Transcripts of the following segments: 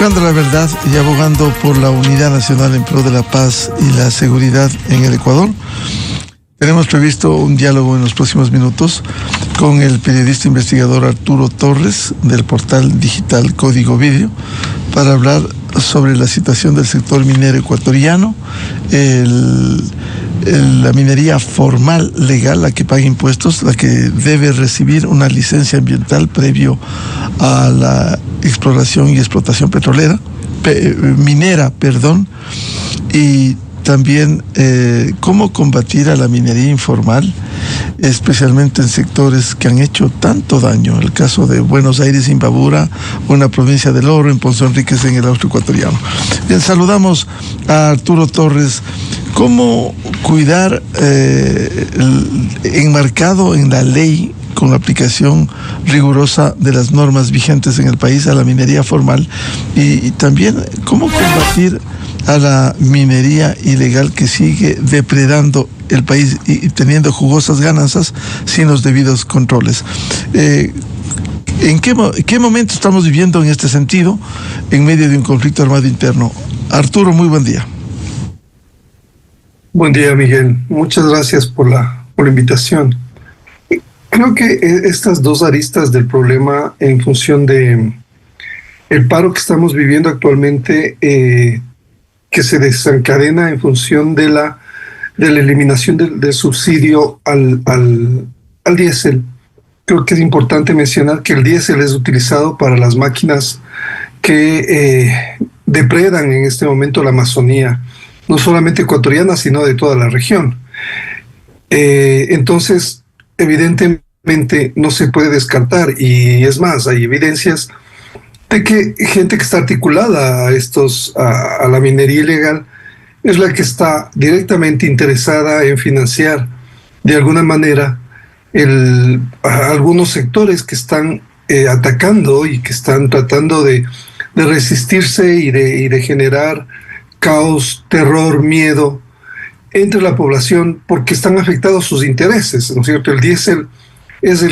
buscando la verdad y abogando por la unidad nacional en pro de la paz y la seguridad en el Ecuador. Tenemos previsto un diálogo en los próximos minutos con el periodista investigador Arturo Torres del portal digital Código Video para hablar sobre la situación del sector minero ecuatoriano, la minería formal, legal, la que paga impuestos, la que debe recibir una licencia ambiental previo a la exploración y explotación minera, y también cómo combatir a la minería informal, especialmente en sectores que han hecho tanto daño. El caso de Buenos Aires, Imbabura, una provincia del oro, en Ponce Enríquez, en el Austro ecuatoriano. Bien, saludamos a Arturo Torres. ¿Cómo cuidar, enmarcado en la ley, con la aplicación rigurosa de las normas vigentes en el país, a la minería formal? Y también, ¿cómo combatir a la minería ilegal que sigue depredando el país y teniendo jugosas ganancias sin los debidos controles? ¿En qué momento estamos viviendo en este sentido, en medio de un conflicto armado interno? Arturo, muy buen día. Buen día, Miguel. Muchas gracias por la invitación. Creo que estas dos aristas del problema, en función de el paro que estamos viviendo actualmente, que se desencadena en función de la eliminación del subsidio al diésel. Creo que es importante mencionar que el diésel es utilizado para las máquinas que depredan en este momento la Amazonía, no solamente ecuatoriana, sino de toda la región. Entonces, evidentemente no se puede descartar, y es más, hay evidencias de que gente que está articulada a la minería ilegal es la que está directamente interesada en financiar de alguna manera a algunos sectores que están atacando y que están tratando de resistirse y de generar caos, terror, miedo entre la población, porque están afectados sus intereses, ¿no es cierto? El diésel es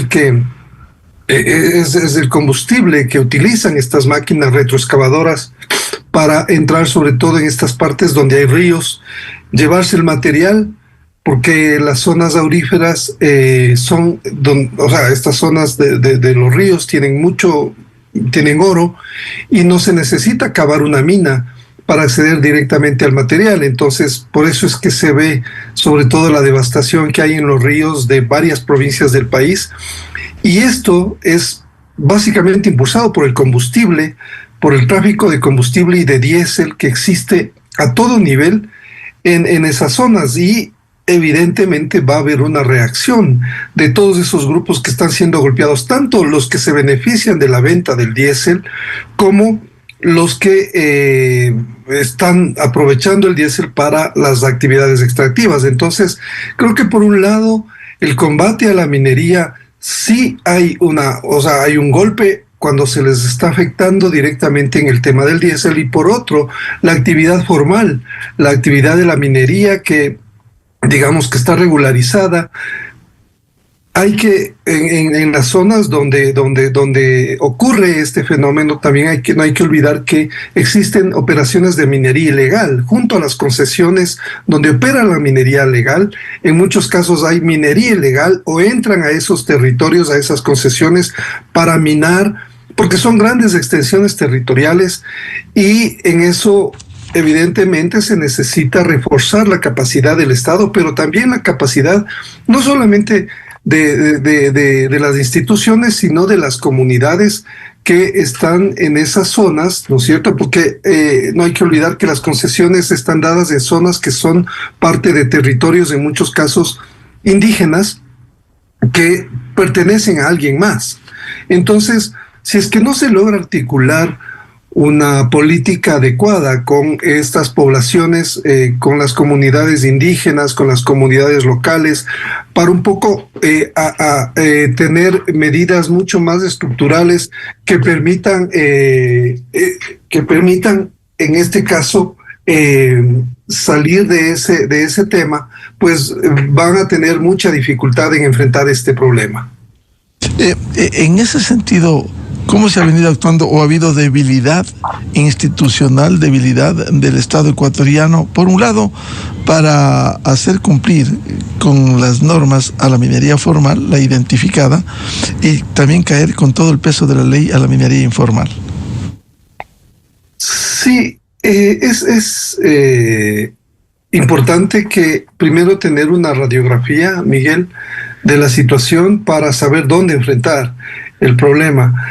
el combustible que utilizan estas máquinas retroexcavadoras para entrar sobre todo en estas partes donde hay ríos, llevarse el material, porque las zonas auríferas estas zonas de los ríos tienen oro, y no se necesita cavar una mina para acceder directamente al material. Entonces, por eso es que se ve sobre todo la devastación que hay en los ríos de varias provincias del país. Y esto es básicamente impulsado por el combustible, por el tráfico de combustible y de diésel que existe a todo nivel en esas zonas. Y evidentemente va a haber una reacción de todos esos grupos que están siendo golpeados, tanto los que se benefician de la venta del diésel como los que están aprovechando el diésel para las actividades extractivas. Entonces, creo que por un lado, el combate a la minería, sí hay un golpe cuando se les está afectando directamente en el tema del diésel, y por otro, la actividad formal, la actividad de la minería que, digamos, que está regularizada. Hay que, en las zonas donde ocurre este fenómeno, también no hay que olvidar que existen operaciones de minería ilegal junto a las concesiones donde opera la minería legal. En muchos casos hay minería ilegal, o entran a esos territorios, a esas concesiones, para minar, porque son grandes extensiones territoriales, y en eso evidentemente se necesita reforzar la capacidad del Estado, pero también la capacidad no solamente de las instituciones, sino de las comunidades que están en esas zonas, ¿no es cierto? Porque no hay que olvidar que las concesiones están dadas en zonas que son parte de territorios, en muchos casos indígenas, que pertenecen a alguien más. Entonces, si es que no se logra articular una política adecuada con estas poblaciones, con las comunidades indígenas, con las comunidades locales, para un poco tener medidas mucho más estructurales que permitan en este caso salir de ese tema, pues van a tener mucha dificultad en enfrentar este problema. En ese sentido, ¿Cómo se ha venido actuando o ha habido debilidad institucional, debilidad del Estado ecuatoriano, por un lado, para hacer cumplir con las normas a la minería formal, la identificada, y también caer con todo el peso de la ley a la minería informal? Sí, es importante que primero tener una radiografía, Miguel, de la situación para saber dónde enfrentar el problema.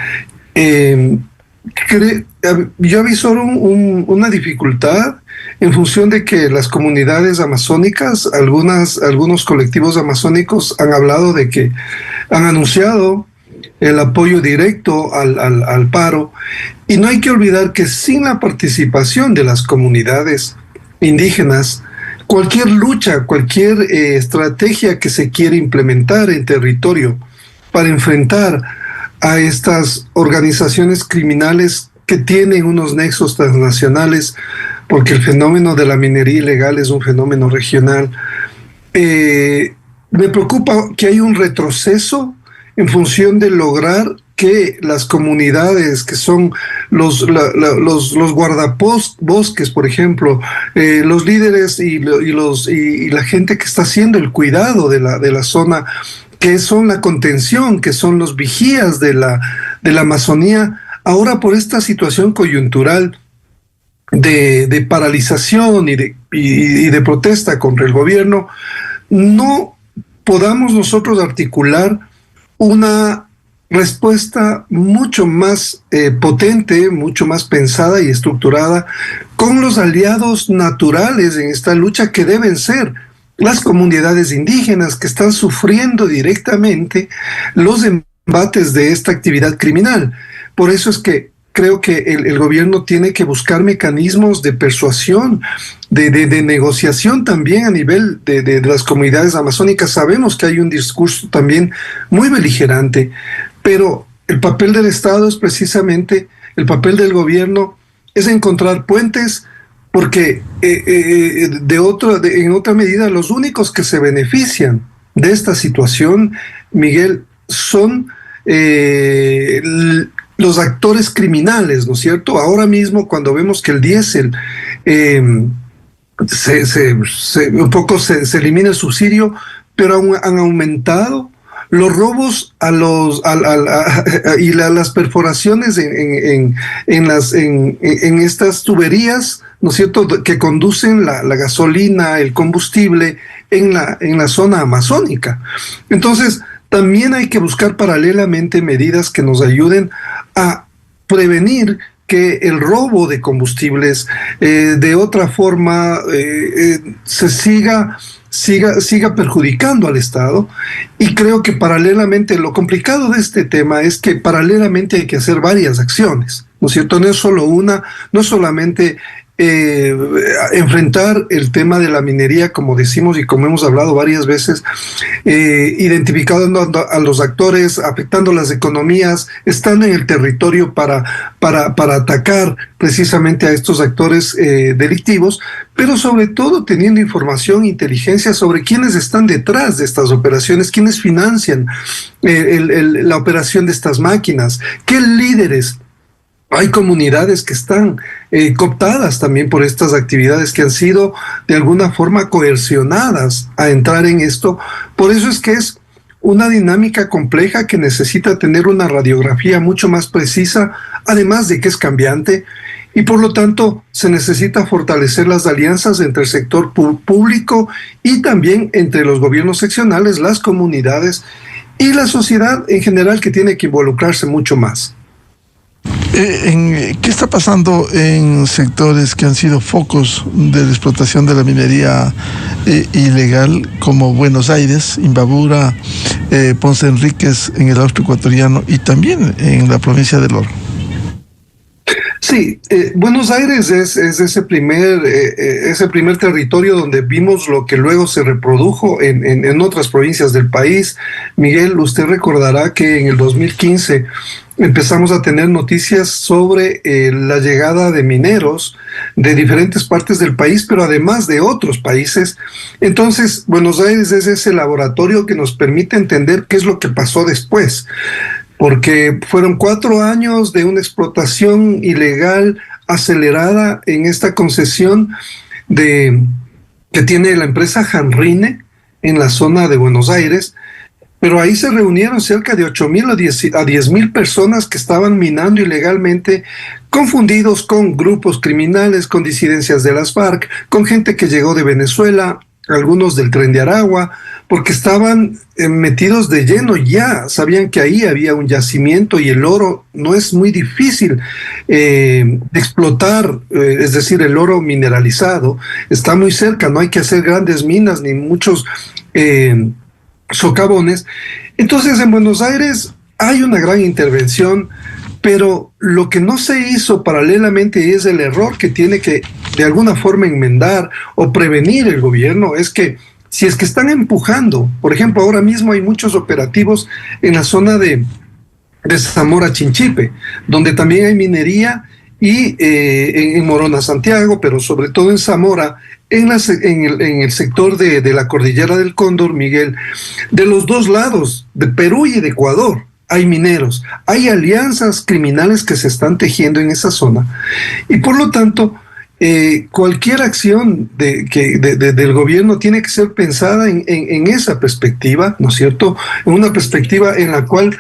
Yo avisoro una dificultad en función de que las comunidades amazónicas, algunos colectivos amazónicos han hablado de que han anunciado el apoyo directo al paro, y no hay que olvidar que sin la participación de las comunidades indígenas, cualquier lucha, cualquier estrategia que se quiera implementar en territorio para enfrentar a estas organizaciones criminales que tienen unos nexos transnacionales, porque el fenómeno de la minería ilegal es un fenómeno regional. Me preocupa que hay un retroceso en función de lograr que las comunidades que son los guardabosques, por ejemplo, los líderes y la gente que está haciendo el cuidado de la zona, que son la contención, que son los vigías de la Amazonía, ahora por esta situación coyuntural de paralización y de protesta contra el gobierno, no podamos nosotros articular una respuesta mucho más potente, mucho más pensada y estructurada con los aliados naturales en esta lucha, que deben ser las comunidades indígenas que están sufriendo directamente los embates de esta actividad criminal. Por eso es que creo que el gobierno tiene que buscar mecanismos de persuasión, de negociación también a nivel de las comunidades amazónicas. Sabemos que hay un discurso también muy beligerante, pero el papel del Estado es precisamente, el papel del gobierno es encontrar puentes, porque en otra medida los únicos que se benefician de esta situación, Miguel, son los actores criminales, ¿no es cierto? Ahora mismo, cuando vemos que el diésel un poco se elimina el subsidio, pero han aumentado los robos y las perforaciones en estas tuberías, ¿no es cierto?, que conducen la gasolina, el combustible en la zona amazónica. Entonces, también hay que buscar paralelamente medidas que nos ayuden a prevenir que el robo de combustibles de otra forma se siga perjudicando al Estado. Y creo que paralelamente, lo complicado de este tema es que paralelamente hay que hacer varias acciones, ¿no es cierto? No es solo una, no es solamente enfrentar el tema de la minería, como decimos y como hemos hablado varias veces, identificando a los actores, afectando las economías, estando en el territorio para atacar precisamente a estos actores delictivos, pero sobre todo teniendo información, inteligencia sobre quiénes están detrás de estas operaciones, quiénes financian la operación de estas máquinas, qué líderes. Hay comunidades que están cooptadas también por estas actividades, que han sido de alguna forma coercionadas a entrar en esto. Por eso es que es una dinámica compleja que necesita tener una radiografía mucho más precisa, además de que es cambiante, y por lo tanto se necesita fortalecer las alianzas entre el sector público y también entre los gobiernos seccionales, las comunidades y la sociedad en general, que tiene que involucrarse mucho más. ¿Qué está pasando en sectores que han sido focos de la explotación de la minería ilegal, como Buenos Aires, Imbabura, Ponce Enríquez en el Austro ecuatoriano y también en la provincia del Oro? Sí, Buenos Aires es ese primer territorio donde vimos lo que luego se reprodujo en otras provincias del país. Miguel, usted recordará que en el 2015 empezamos a tener noticias sobre la llegada de mineros de diferentes partes del país, pero además de otros países. Entonces, Buenos Aires es ese laboratorio que nos permite entender qué es lo que pasó después. porque fueron 4 años de una explotación ilegal acelerada en esta concesión que tiene la empresa Janrine en la zona de Buenos Aires, pero ahí se reunieron cerca de 8,000 a 10,000 personas que estaban minando ilegalmente, confundidos con grupos criminales, con disidencias de las FARC, con gente que llegó de Venezuela, algunos del Tren de Aragua, porque estaban metidos de lleno ya, sabían que ahí había un yacimiento y el oro no es muy difícil de explotar, es decir, el oro mineralizado está muy cerca, no hay que hacer grandes minas ni muchos socavones. Entonces en Buenos Aires hay una gran intervención, pero lo que no se hizo paralelamente, y es el error que tiene que de alguna forma enmendar o prevenir el gobierno, es que si es que están empujando, por ejemplo, ahora mismo hay muchos operativos en la zona de Zamora Chinchipe, donde también hay minería, y en Morona Santiago, pero sobre todo en Zamora, en el sector de la cordillera del Cóndor, Miguel, de los dos lados, de Perú y de Ecuador, hay mineros, hay alianzas criminales que se están tejiendo en esa zona, y por lo tanto, cualquier acción del gobierno tiene que ser pensada en esa perspectiva, ¿no es cierto? En una perspectiva en la cual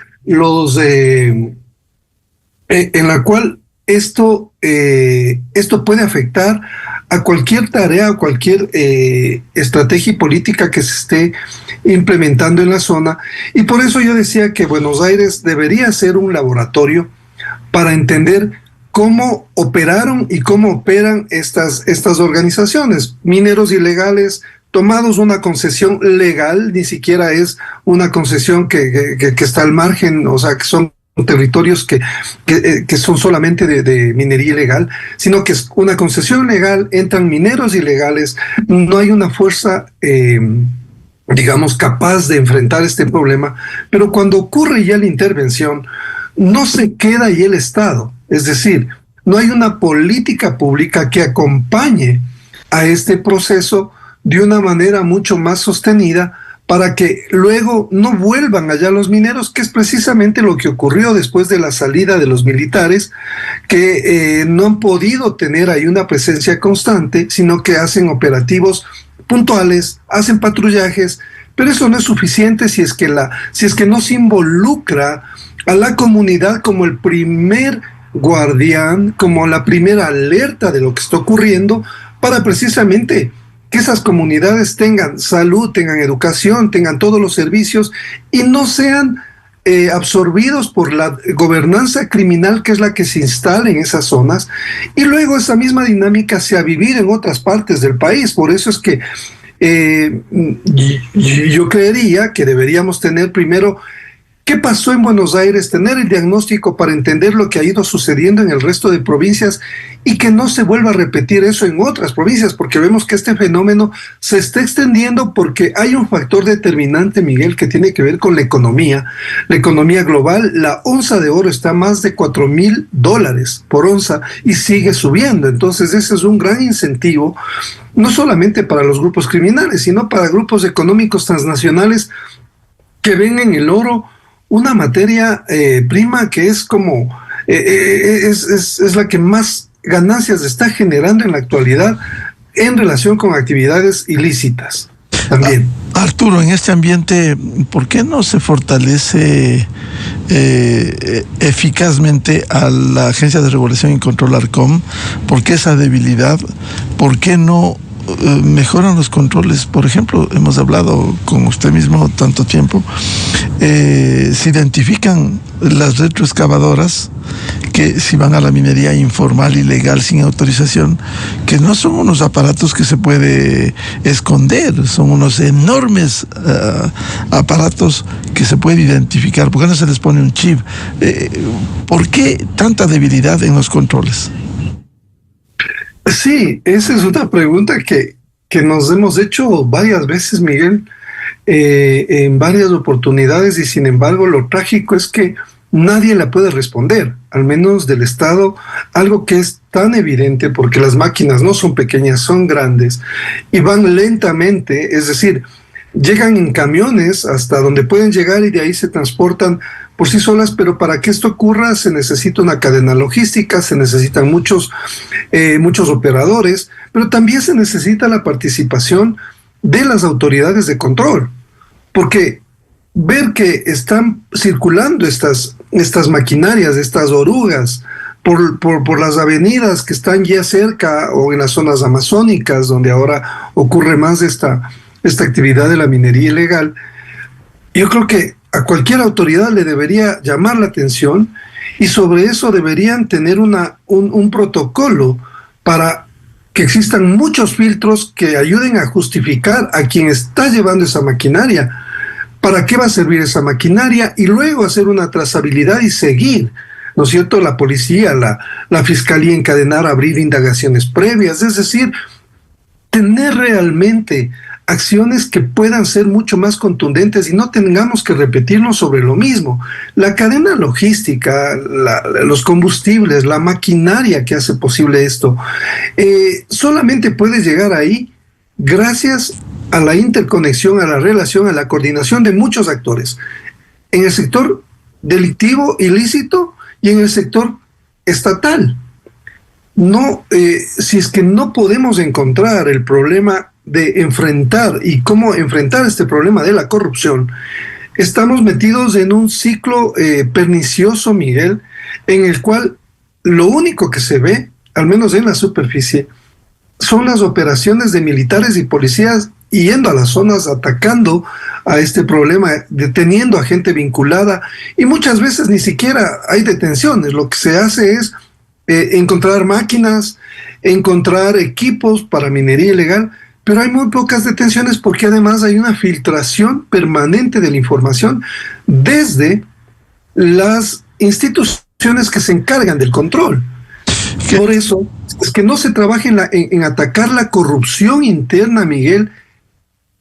esto puede afectar a cualquier tarea o cualquier estrategia política que se esté implementando en la zona. Y por eso yo decía que Buenos Aires debería ser un laboratorio para entender cómo operaron y cómo operan estas organizaciones. Mineros ilegales tomados una concesión legal, ni siquiera es una concesión que está al margen, o sea, que son territorios que son solamente de minería ilegal, sino que es una concesión legal, entran mineros ilegales, no hay una fuerza, digamos, capaz de enfrentar este problema, pero cuando ocurre ya la intervención, no se queda ahí el Estado, es decir, no hay una política pública que acompañe a este proceso de una manera mucho más sostenida, para que luego no vuelvan allá los mineros, que es precisamente lo que ocurrió después de la salida de los militares, que no han podido tener ahí una presencia constante, sino que hacen operativos puntuales, hacen patrullajes, pero eso no es suficiente si es que no se involucra a la comunidad como el primer guardián, como la primera alerta de lo que está ocurriendo, para precisamente que esas comunidades tengan salud, tengan educación, tengan todos los servicios y no sean absorbidos por la gobernanza criminal que es la que se instala en esas zonas, y luego esa misma dinámica se ha vivido en otras partes del país. Por eso es que yo creería que deberíamos tener primero ¿qué pasó en Buenos Aires? Tener el diagnóstico para entender lo que ha ido sucediendo en el resto de provincias y que no se vuelva a repetir eso en otras provincias, porque vemos que este fenómeno se está extendiendo porque hay un factor determinante, Miguel, que tiene que ver con la economía global. La onza de oro está a más de $4,000 por onza y sigue subiendo. Entonces ese es un gran incentivo, no solamente para los grupos criminales, sino para grupos económicos transnacionales que ven en el oro una materia prima que es como es la que más ganancias está generando en la actualidad en relación con actividades ilícitas también. Arturo, en este ambiente, ¿por qué no se fortalece eficazmente a la Agencia de Regulación y Control ARCOM? ¿Por qué esa debilidad? ¿Por qué no mejoran los controles? Por ejemplo, hemos hablado con usted mismo tanto tiempo, se identifican las retroexcavadoras que si van a la minería informal, ilegal, sin autorización, que no son unos aparatos que se puede esconder, son unos enormes aparatos que se puede identificar. ¿Por qué no se les pone un chip? ¿Por qué tanta debilidad en los controles? Sí, esa es otra pregunta que nos hemos hecho varias veces, Miguel, en varias oportunidades, y sin embargo lo trágico es que nadie la puede responder, al menos del Estado, algo que es tan evidente porque las máquinas no son pequeñas, son grandes y van lentamente. Es decir, llegan en camiones hasta donde pueden llegar y de ahí se transportan por sí solas, pero para que esto ocurra se necesita una cadena logística, se necesitan muchos operadores, pero también se necesita la participación de las autoridades de control, porque ver que están circulando estas maquinarias, estas orugas, por las avenidas que están ya cerca o en las zonas amazónicas, donde ahora ocurre más esta actividad de la minería ilegal, yo creo que a cualquier autoridad le debería llamar la atención y sobre eso deberían tener un protocolo para que existan muchos filtros que ayuden a justificar a quien está llevando esa maquinaria, para qué va a servir esa maquinaria y luego hacer una trazabilidad y seguir, ¿no es cierto?, la policía, la fiscalía encadenar, abrir indagaciones previas, es decir, tener realmente acciones que puedan ser mucho más contundentes y no tengamos que repetirnos sobre lo mismo. La cadena logística, los combustibles, la maquinaria que hace posible esto, solamente puede llegar ahí gracias a la interconexión, a la relación, a la coordinación de muchos actores. En el sector delictivo, ilícito, y en el sector estatal. No, si es que no podemos encontrar el problema de enfrentar y cómo enfrentar este problema de la corrupción, estamos metidos en un ciclo pernicioso, Miguel, en el cual lo único que se ve, al menos en la superficie, son las operaciones de militares y policías yendo a las zonas, atacando a este problema, deteniendo a gente vinculada, y muchas veces ni siquiera hay detenciones. Lo que se hace es encontrar máquinas, encontrar equipos para minería ilegal, pero hay muy pocas detenciones porque además hay una filtración permanente de la información desde las instituciones que se encargan del control. Por eso es que no se trabaja en atacar la corrupción interna, Miguel.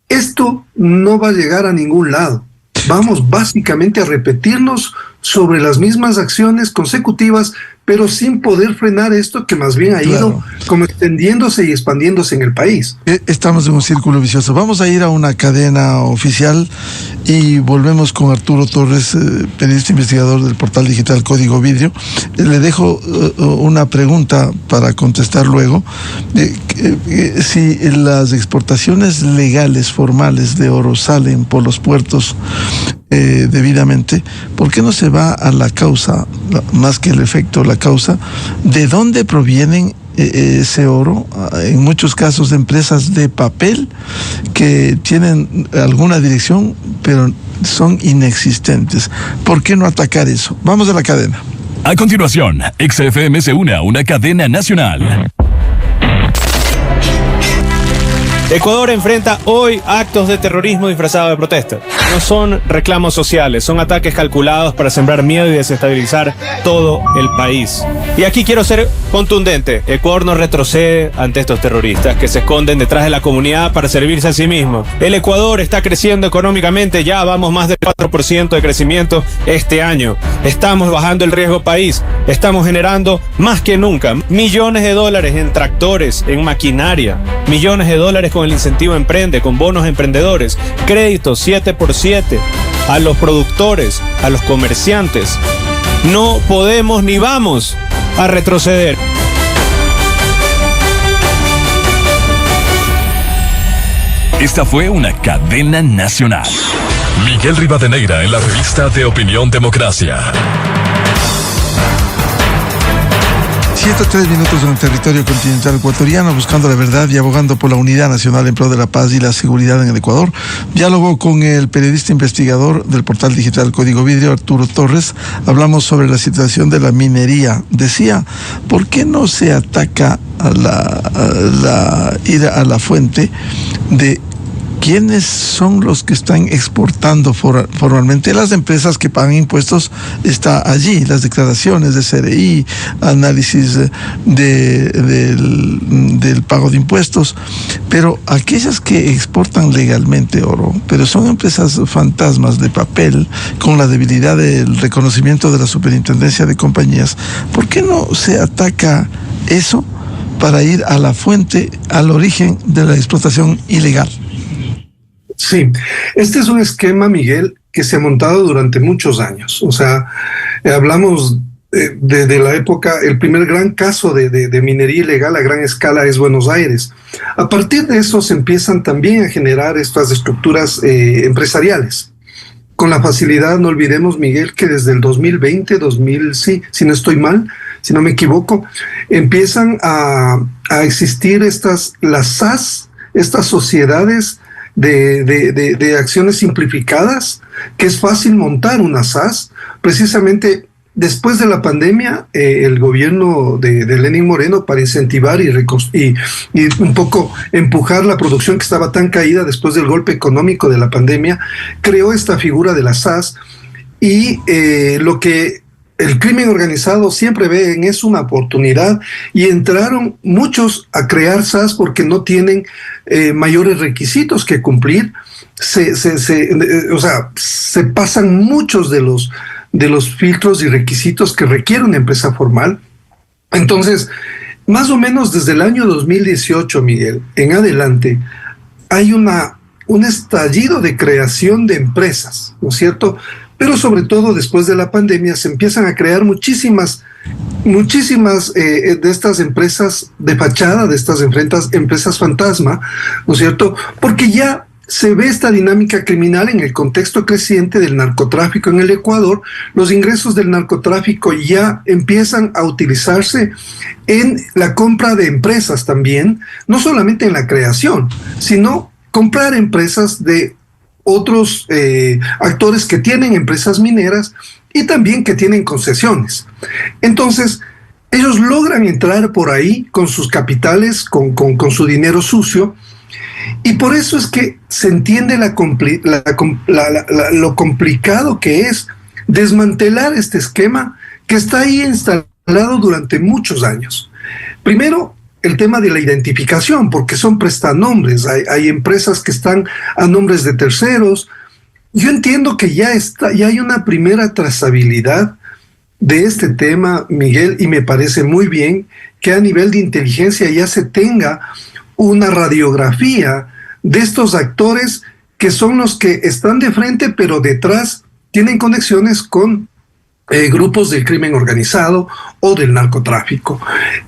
Esto no va a llegar a ningún lado. Vamos básicamente a repetirnos sobre las mismas acciones consecutivas, pero sin poder frenar esto que más bien ha ido como extendiéndose y expandiéndose en el país. Estamos en un círculo vicioso. Vamos a ir a una cadena oficial y volvemos con Arturo Torres, periodista investigador del portal digital Código Vidrio. Le dejo una pregunta para contestar luego. Si las exportaciones legales, formales de oro salen por los puertos debidamente, ¿por qué no se va a la causa, más que el efecto, la causa, de dónde provienen ese oro? En muchos casos de empresas de papel que tienen alguna dirección, pero son inexistentes. ¿Por qué no atacar eso? Vamos a la cadena. A continuación, XFM se une a una cadena nacional. Ecuador enfrenta hoy actos de terrorismo disfrazado de protesta. No son reclamos sociales, son ataques calculados para sembrar miedo y desestabilizar todo el país. Y aquí quiero ser contundente. Ecuador no retrocede ante estos terroristas que se esconden detrás de la comunidad para servirse a sí mismo. El Ecuador está creciendo económicamente, ya vamos más del 4% de crecimiento este año. Estamos bajando el riesgo país, estamos generando más que nunca millones de dólares en tractores, en maquinaria, millones de dólares con el incentivo Emprende, con bonos emprendedores, créditos 7x7 a los productores, a los comerciantes. No podemos ni vamos a retroceder. Esta fue una cadena nacional. Miguel Rivadeneira en la revista de Opinión Democracia. 103 minutos en el territorio continental ecuatoriano, buscando la verdad y abogando por la unidad nacional en pro de la paz y la seguridad en el Ecuador. Diálogo con el periodista investigador del portal digital Código Vidrio, Arturo Torres. Hablamos sobre la situación de la minería. Decía, ¿por qué no se ataca a ir a la fuente de quiénes son los que están exportando formalmente? Las empresas que pagan impuestos está allí, las declaraciones de CRI, análisis del pago de impuestos, pero aquellas que exportan legalmente oro, pero son empresas fantasmas de papel, con la debilidad del reconocimiento de la Superintendencia de Compañías, ¿por qué no se ataca eso para ir a la fuente, al origen de la explotación ilegal? Sí, este es un esquema, Miguel, que se ha montado durante muchos años. O sea, hablamos de la época, el primer gran caso de minería ilegal a gran escala es Buenos Aires. A partir de eso se empiezan también a generar estas estructuras empresariales. Con la facilidad, no olvidemos, Miguel, que desde el 2020, sí, si no estoy mal, si no me equivoco, empiezan a existir las SAS, estas sociedades de acciones simplificadas, que es fácil montar una SAS. Precisamente después de la pandemia, el gobierno de Lenín Moreno, para incentivar y un poco empujar la producción que estaba tan caída después del golpe económico de la pandemia, creó esta figura de la SAS, y lo que el crimen organizado siempre ve es una oportunidad, y entraron muchos a crear SAS porque no tienen mayores requisitos que cumplir. O sea, se pasan muchos de los filtros y requisitos que requiere una empresa formal. Entonces, más o menos desde el año 2018, Miguel, en adelante, hay un estallido de creación de empresas, ¿no es cierto? Pero sobre todo después de la pandemia se empiezan a crear muchísimas de estas empresas de fachada, de estas empresas fantasma, ¿no es cierto? Porque ya se ve esta dinámica criminal en el contexto creciente del narcotráfico en el Ecuador. Los ingresos del narcotráfico ya empiezan a utilizarse en la compra de empresas también, no solamente en la creación, sino comprar empresas de otros actores que tienen empresas mineras y también que tienen concesiones. Entonces, ellos logran entrar por ahí con sus capitales, con su dinero sucio, y por eso es que se entiende lo complicado que es desmantelar este esquema que está ahí instalado durante muchos años. Primero, el tema de la identificación, porque son prestanombres, hay empresas que están a nombres de terceros. Yo entiendo que ya hay una primera trazabilidad de este tema, Miguel, y me parece muy bien que a nivel de inteligencia ya se tenga una radiografía de estos actores que son los que están de frente, pero detrás tienen conexiones con grupos del crimen organizado o del narcotráfico.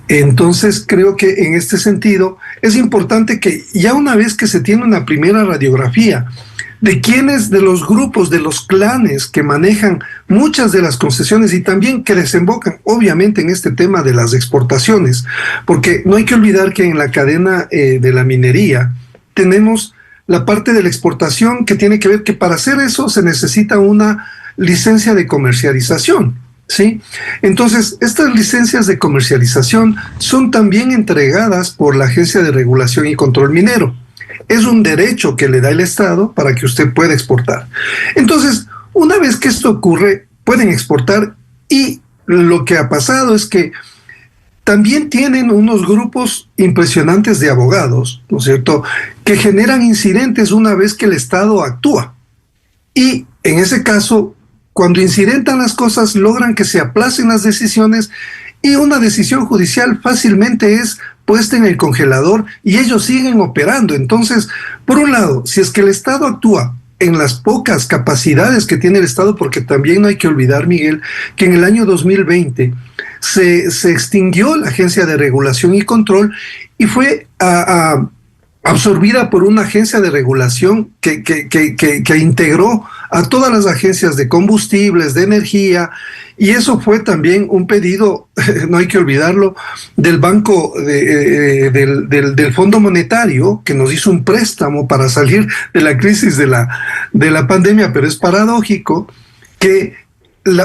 Entonces creo que en este sentido es importante que ya una vez que se tiene una primera radiografía de quiénes de los grupos, de los clanes que manejan muchas de las concesiones y también que desembocan obviamente en este tema de las exportaciones, porque no hay que olvidar que en la cadena de la minería tenemos la parte de la exportación que tiene que ver que para hacer eso se necesita una licencia de comercialización, ¿sí? Entonces, estas licencias de comercialización son también entregadas por la Agencia de Regulación y Control Minero. Es un derecho que le da el Estado para que usted pueda exportar. Entonces, una vez que esto ocurre, pueden exportar, y lo que ha pasado es que también tienen unos grupos impresionantes de abogados, ¿no es cierto?, que generan incidentes una vez que el Estado actúa. Y en ese caso, cuando incidentan las cosas, logran que se aplacen las decisiones, y una decisión judicial fácilmente es puesta en el congelador y ellos siguen operando. Entonces, por un lado, si es que el Estado actúa en las pocas capacidades que tiene el Estado, porque también no hay que olvidar, Miguel, que en el año 2020 se extinguió la Agencia de Regulación y Control y fue absorbida por una agencia de regulación que integró a todas las agencias de combustibles, de energía, y eso fue también un pedido, no hay que olvidarlo, del Banco, del Fondo Monetario, que nos hizo un préstamo para salir de la crisis de la pandemia, pero es paradójico que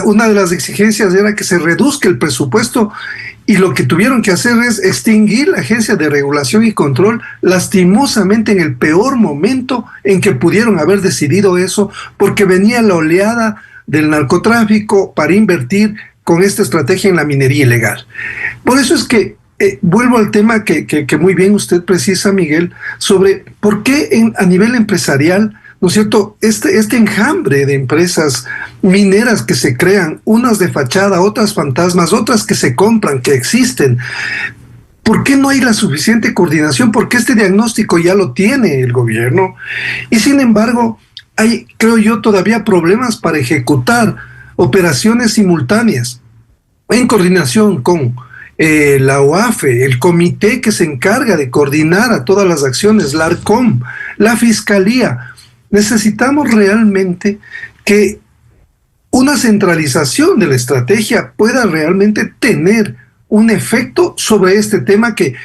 una de las exigencias era que se reduzca el presupuesto, y lo que tuvieron que hacer es extinguir la Agencia de Regulación y Control, lastimosamente en el peor momento en que pudieron haber decidido eso, porque venía la oleada del narcotráfico para invertir con esta estrategia en la minería ilegal. Por eso es que vuelvo al tema que muy bien usted precisa, Miguel, sobre por qué a nivel empresarial, ¿no es cierto?, este enjambre de empresas mineras que se crean, unas de fachada, otras fantasmas, otras que se compran, que existen. ¿Por qué no hay la suficiente coordinación? Porque este diagnóstico ya lo tiene el gobierno y sin embargo hay, creo yo, todavía problemas para ejecutar operaciones simultáneas en coordinación con la OAFE, el comité que se encarga de coordinar a todas las acciones, la ARCOM, la Fiscalía. Necesitamos realmente que una centralización de la estrategia pueda realmente tener un efecto sobre este tema que,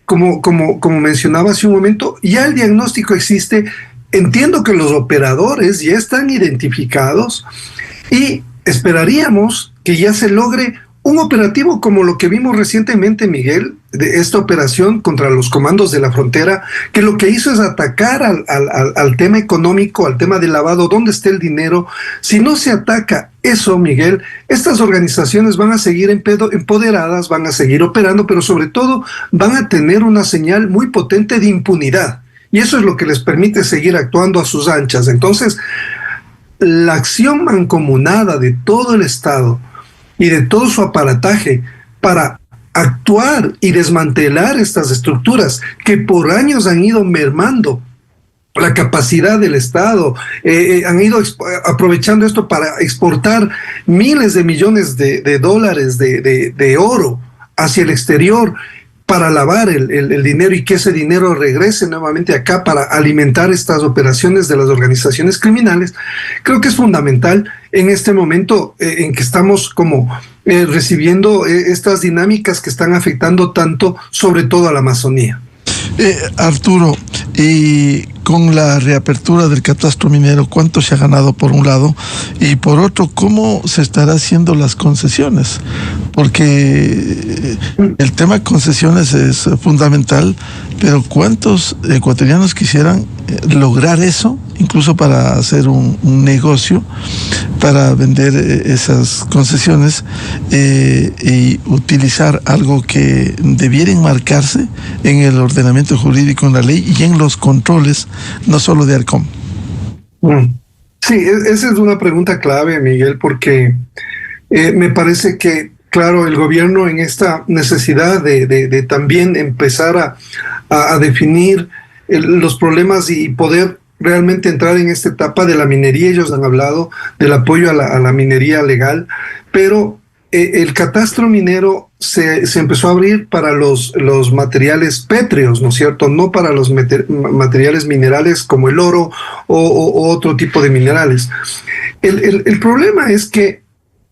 como mencionaba hace un momento, ya el diagnóstico existe. Entiendo que los operadores ya están identificados y esperaríamos que ya se logre un operativo como lo que vimos recientemente, Miguel, de esta operación contra los comandos de la frontera, que lo que hizo es atacar al tema económico, al tema del lavado, dónde está el dinero. Si no se ataca eso, Miguel, estas organizaciones van a seguir empoderadas, van a seguir operando, pero sobre todo van a tener una señal muy potente de impunidad. Y eso es lo que les permite seguir actuando a sus anchas. Entonces, la acción mancomunada de todo el Estado y de todo su aparataje para actuar y desmantelar estas estructuras que por años han ido mermando la capacidad del Estado, han ido aprovechando esto para exportar miles de millones de dólares de oro hacia el exterior para lavar el dinero y que ese dinero regrese nuevamente acá para alimentar estas operaciones de las organizaciones criminales. Creo que es fundamental en este momento en que estamos como recibiendo estas dinámicas que están afectando tanto, sobre todo a la Amazonía. Arturo, y con la reapertura del catastro minero, ¿cuánto se ha ganado por un lado? Y por otro, ¿cómo se estará haciendo las concesiones? Porque el tema concesiones es fundamental, pero ¿cuántos ecuatorianos quisieran lograr eso, incluso para hacer un negocio, para vender esas concesiones y utilizar algo que debiera enmarcarse en el ordenamiento jurídico, en la ley y en los controles, no solo de ARCOM? Sí, esa es una pregunta clave, Miguel, porque me parece que, claro, el gobierno en esta necesidad de también empezar a definir los problemas y poder realmente entrar en esta etapa de la minería. Ellos han hablado del apoyo a la minería legal, pero el catastro minero se empezó a abrir para los materiales pétreos, ¿no es cierto? No para los materiales minerales como el oro o otro tipo de minerales. El problema es que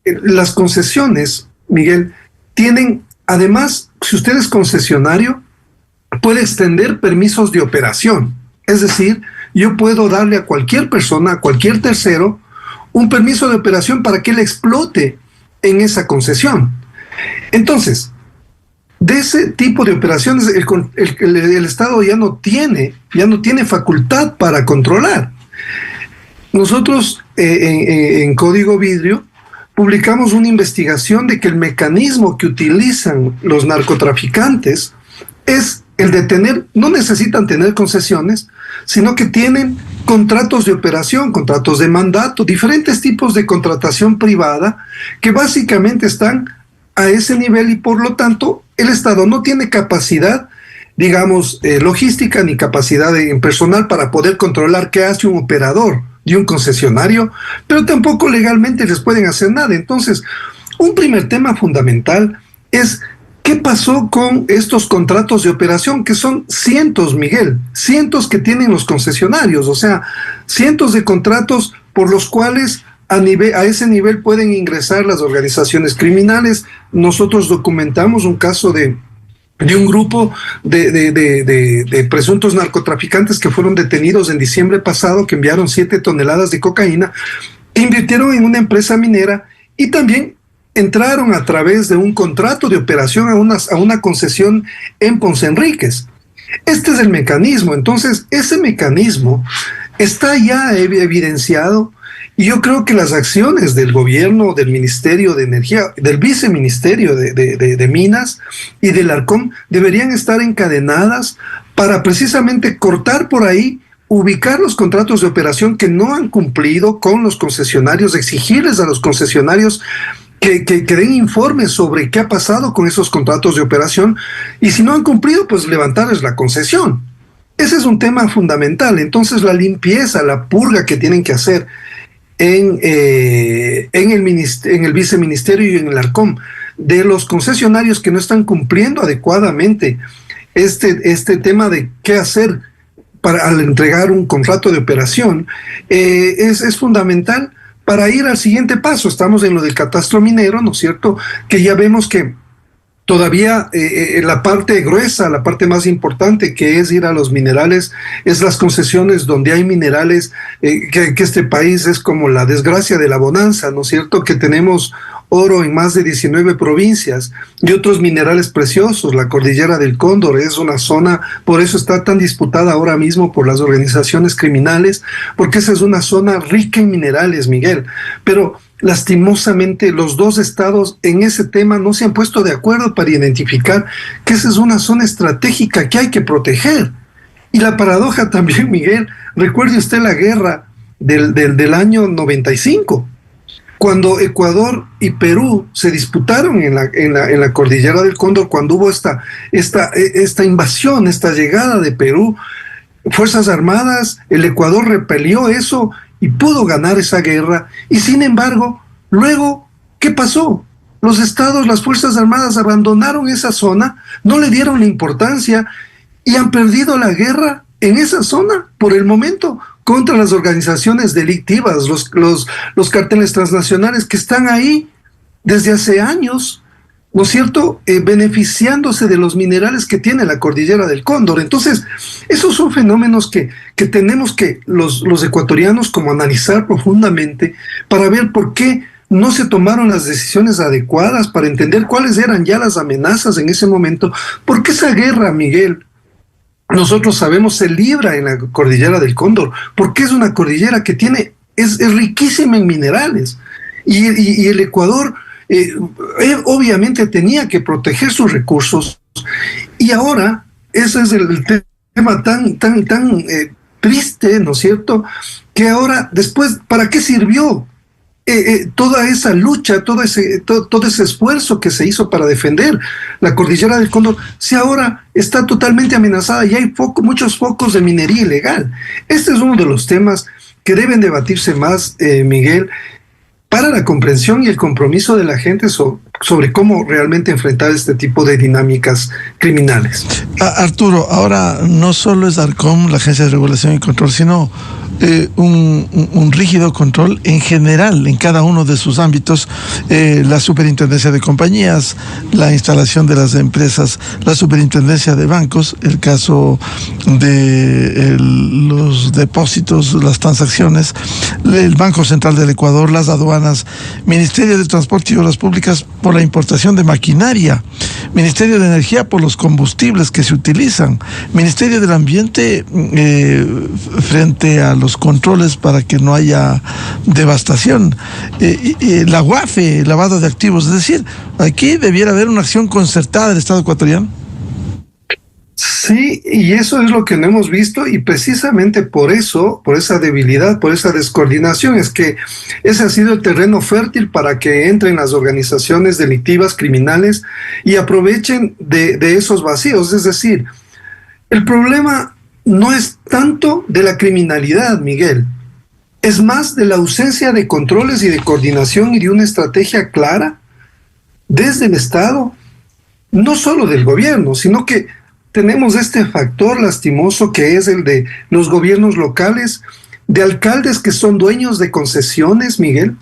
las concesiones, Miguel, tienen, además, si usted es concesionario, puede extender permisos de operación. Es decir, yo puedo darle a cualquier persona, a cualquier tercero, un permiso de operación para que él explote en esa concesión. Entonces, de ese tipo de operaciones, el Estado ya no tiene facultad para controlar. Nosotros en Código Vidrio publicamos una investigación de que el mecanismo que utilizan los narcotraficantes es el de tener, no necesitan tener concesiones, sino que tienen contratos de operación, contratos de mandato, diferentes tipos de contratación privada que básicamente están a ese nivel y por lo tanto el Estado no tiene capacidad, digamos, logística ni capacidad en personal para poder controlar qué hace un operador de un concesionario, pero tampoco legalmente les pueden hacer nada. Entonces, un primer tema fundamental es ¿qué pasó con estos contratos de operación? Que son cientos, Miguel, cientos que tienen los concesionarios, o sea, cientos de contratos por los cuales a ese nivel pueden ingresar las organizaciones criminales. Nosotros documentamos un caso de un grupo de presuntos narcotraficantes que fueron detenidos en diciembre pasado, que enviaron 7 toneladas de cocaína, que invirtieron en una empresa minera y también entraron a través de un contrato de operación a una concesión en Ponce Enríquez. Este es el mecanismo. Entonces, ese mecanismo está ya evidenciado y yo creo que las acciones del gobierno, del Ministerio de Energía, del Viceministerio de Minas y del ARCOM deberían estar encadenadas para precisamente cortar por ahí, ubicar los contratos de operación que no han cumplido con los concesionarios, exigirles a los concesionarios que den informes sobre qué ha pasado con esos contratos de operación, y si no han cumplido, pues levantarles la concesión. Ese es un tema fundamental. Entonces, la limpieza, la purga que tienen que hacer en el viceministerio y en el Arcom de los concesionarios que no están cumpliendo adecuadamente este tema de qué hacer al entregar un contrato de operación, es fundamental para ir al siguiente paso. Estamos en lo del catastro minero, ¿no es cierto?, que ya vemos que todavía la parte gruesa, la parte más importante, que es ir a los minerales, es las concesiones donde hay minerales, que este país es como la desgracia de la bonanza, ¿no es cierto?, que tenemos oro en más de 19 provincias y otros minerales preciosos. La cordillera del Cóndor es una zona, por eso está tan disputada ahora mismo por las organizaciones criminales, porque esa es una zona rica en minerales, Miguel. Pero lastimosamente los dos estados en ese tema no se han puesto de acuerdo para identificar que esa es una zona estratégica que hay que proteger. Y la paradoja también, Miguel, recuerde usted la guerra del año 95, cuando Ecuador y Perú se disputaron en la cordillera del Cóndor, cuando hubo esta invasión, esta llegada de Perú, Fuerzas Armadas, el Ecuador repelió eso y pudo ganar esa guerra. Y sin embargo, luego, ¿qué pasó? Los estados, las Fuerzas Armadas abandonaron esa zona, no le dieron la importancia y han perdido la guerra en esa zona por el momento contra las organizaciones delictivas, los carteles transnacionales que están ahí desde hace años, ¿no es cierto?, beneficiándose de los minerales que tiene la cordillera del Cóndor. Entonces, esos son fenómenos que tenemos que los ecuatorianos como analizar profundamente para ver por qué no se tomaron las decisiones adecuadas, para entender cuáles eran ya las amenazas en ese momento, porque esa guerra, Miguel, nosotros sabemos, se libra en la cordillera del Cóndor, porque es una cordillera que es riquísima en minerales, y el Ecuador obviamente tenía que proteger sus recursos, y ahora ese es el tema tan triste, ¿no es cierto?, que ahora después, ¿para qué sirvió toda esa lucha, todo ese esfuerzo que se hizo para defender la cordillera del Cóndor, si ahora está totalmente amenazada y hay muchos focos de minería ilegal? Este es uno de los temas que deben debatirse más, Miguel, para la comprensión y el compromiso de la gente sobre cómo realmente enfrentar este tipo de dinámicas criminales. Arturo, ahora no solo es Arcom, la Agencia de Regulación y Control, sino un rígido control en general en cada uno de sus ámbitos, la superintendencia de compañías, la instalación de las empresas, la superintendencia de bancos, el caso de los depósitos, las transacciones, el Banco Central del Ecuador, las aduanas, Ministerio de Transporte y Obras Públicas por la importación de maquinaria, Ministerio de Energía por los combustibles que se utilizan, Ministerio del Ambiente frente a los controles para que no haya devastación, la UAFE, lavado de activos. Es decir, aquí debiera haber una acción concertada del Estado ecuatoriano. Sí, y eso es lo que no hemos visto, y precisamente por eso, por esa debilidad, por esa descoordinación, es que ese ha sido el terreno fértil para que entren las organizaciones delictivas, criminales, y aprovechen de esos vacíos. Es decir, el problema no es tanto de la criminalidad, Miguel, es más de la ausencia de controles y de coordinación y de una estrategia clara desde el Estado, no solo del gobierno, sino que tenemos este factor lastimoso que es el de los gobiernos locales, de alcaldes que son dueños de concesiones, Miguel,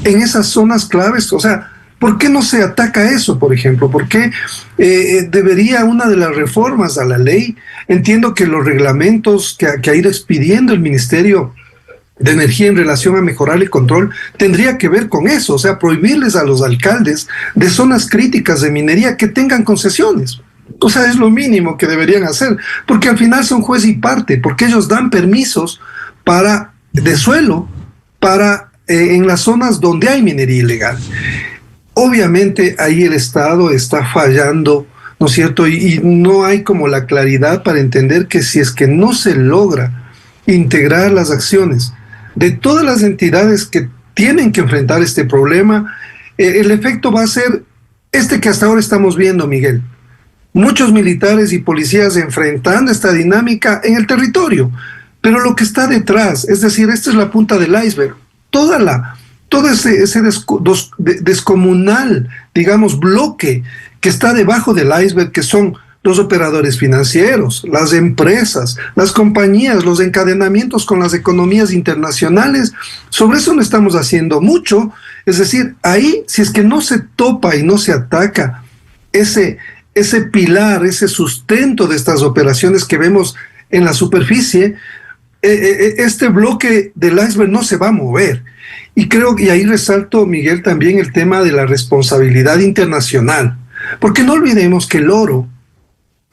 en esas zonas claves. O sea, ¿por qué no se ataca eso, por ejemplo? ¿Por qué debería una de las reformas a la ley? Entiendo que los reglamentos que ha ido expidiendo el Ministerio de Energía en relación a mejorar el control tendría que ver con eso, o sea, prohibirles a los alcaldes de zonas críticas de minería que tengan concesiones. O sea, es lo mínimo que deberían hacer, porque al final son juez y parte, porque ellos dan permisos de suelo en las zonas donde hay minería ilegal. Obviamente ahí el Estado está fallando, ¿no es cierto? Y no hay como la claridad para entender que si es que no se logra integrar las acciones de todas las entidades que tienen que enfrentar este problema, el efecto va a ser que hasta ahora estamos viendo, Miguel. Muchos militares y policías enfrentando esta dinámica en el territorio, pero lo que está detrás, es decir, esta es la punta del iceberg, todo ese descomunal, digamos, bloque que está debajo del iceberg, que son los operadores financieros, las empresas, las compañías, los encadenamientos con las economías internacionales. Sobre eso no estamos haciendo mucho. Es decir, ahí, si es que no se topa y no se ataca ese pilar, ese sustento de estas operaciones que vemos en la superficie, este bloque del iceberg no se va a mover. Y creo que ahí resalto, Miguel, también el tema de la responsabilidad internacional, porque no olvidemos que el oro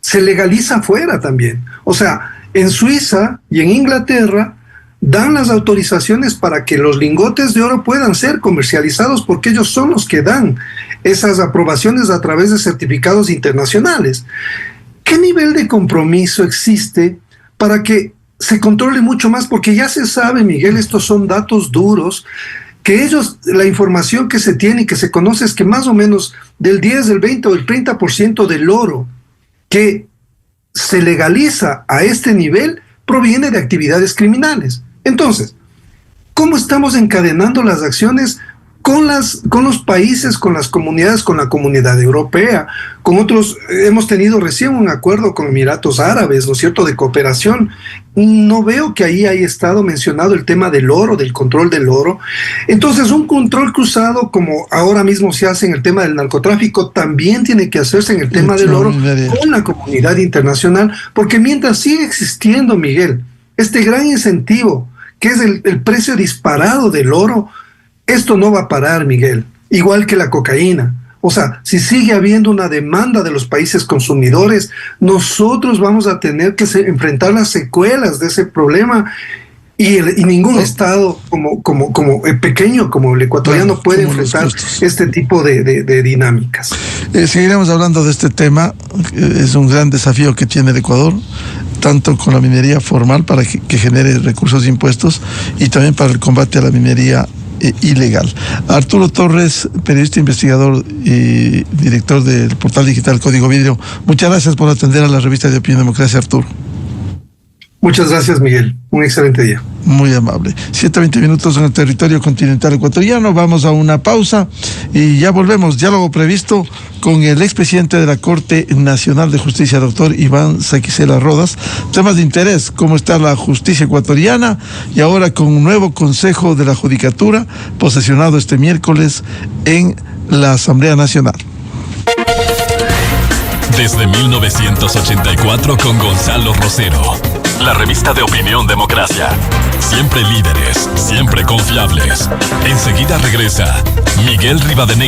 se legaliza afuera también. O sea, en Suiza y en Inglaterra dan las autorizaciones para que los lingotes de oro puedan ser comercializados, porque ellos son los que dan esas aprobaciones a través de certificados internacionales. ¿Qué nivel de compromiso existe para que se controle mucho más? Porque ya se sabe, Miguel, estos son datos duros, que ellos, la información que se tiene y que se conoce es que más o menos del 10, del 20 o del 30% del oro que se legaliza a este nivel proviene de actividades criminales. Entonces, ¿cómo estamos encadenando las acciones con los países, con las comunidades, con la comunidad europea, con otros? Hemos tenido recién un acuerdo con Emiratos Árabes, ¿no es cierto?, de cooperación. No veo que ahí haya estado mencionado el tema del oro, del control del oro. Entonces, un control cruzado, como ahora mismo se hace en el tema del narcotráfico, también tiene que hacerse en el tema del oro con la comunidad internacional, porque mientras sigue existiendo, Miguel, este gran incentivo, que es el precio disparado del oro, esto no va a parar, Miguel, igual que la cocaína. O sea, si sigue habiendo una demanda de los países consumidores, nosotros vamos a tener que enfrentar las secuelas de ese problema, y ningún Estado como pequeño como el ecuatoriano puede enfrentar este tipo de dinámicas. Seguiremos hablando de este tema. Es un gran desafío que tiene el Ecuador, tanto con la minería formal para que genere recursos de impuestos, y también para el combate a la minería ilegal. Arturo Torres, periodista, investigador y director del portal digital Código Vidrio, muchas gracias por atender a la revista de Opinión Democracia, Arturo. Muchas gracias, Miguel. Un excelente día. Muy amable. 7:20 minutos en el territorio continental ecuatoriano. Vamos a una pausa y ya volvemos. Diálogo previsto con el expresidente de la Corte Nacional de Justicia, doctor Iván Saquicela Rodas. Temas de interés, cómo está la justicia ecuatoriana, y ahora con un nuevo Consejo de la Judicatura posesionado este miércoles en la Asamblea Nacional. Desde 1984 con Gonzalo Rosero. La revista de Opinión Democracia. Siempre líderes, siempre confiables. Enseguida regresa Miguel Rivadeneira.